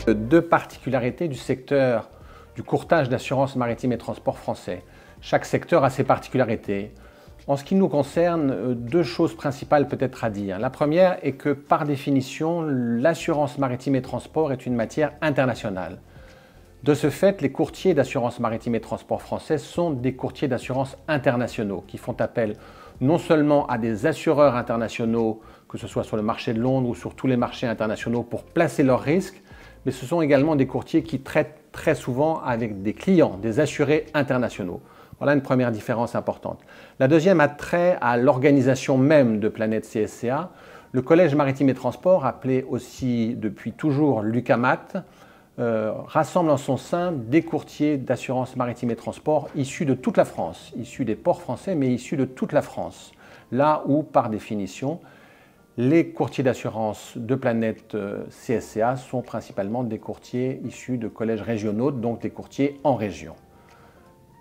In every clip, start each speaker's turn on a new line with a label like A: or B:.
A: Deux particularités du secteur du courtage d'assurance maritime et transport français. Chaque secteur a ses particularités. En ce qui nous concerne, deux choses principales peut-être à dire. La première est que par définition, l'assurance maritime et transport est une matière internationale. De ce fait, les courtiers d'assurance maritime et transport français sont des courtiers d'assurance internationaux qui font appel non seulement à des assureurs internationaux, que ce soit sur le marché de Londres ou sur tous les marchés internationaux pour placer leurs risques, mais ce sont également des courtiers qui traitent très souvent avec des clients, des assurés internationaux. Voilà une première différence importante. La deuxième a trait à l'organisation même de Planète CSCA. Le Collège maritime et transport, appelé aussi depuis toujours l'UCAMAT, rassemble en son sein des courtiers d'assurance maritime et transport issus de toute la France, issus des ports français, mais issus de toute la France. Là où, par définition, les courtiers d'assurance de Planète CSCA sont principalement des courtiers issus de collèges régionaux, donc des courtiers en région.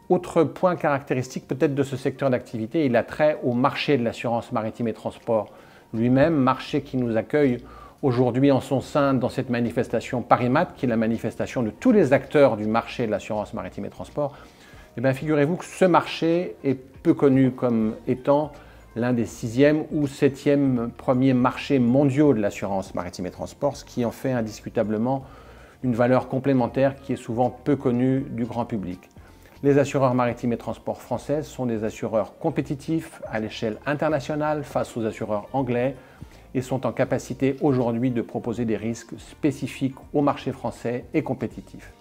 A: Autre point caractéristique peut-être de ce secteur d'activité, il a trait au marché de l'assurance maritime et transport lui-même, marché qui nous accueille aujourd'hui en son sein dans cette manifestation Parimat, qui est la manifestation de tous les acteurs du marché de l'assurance maritime et transport. Eh bien, figurez-vous que ce marché est peu connu comme étant l'un des 6e ou 7e premiers marchés mondiaux de l'assurance maritime et transport, ce qui en fait indiscutablement une valeur complémentaire qui est souvent peu connue du grand public. Les assureurs maritimes et transports français sont des assureurs compétitifs à l'échelle internationale face aux assureurs anglais et sont en capacité aujourd'hui de proposer des risques spécifiques au marché français et compétitifs.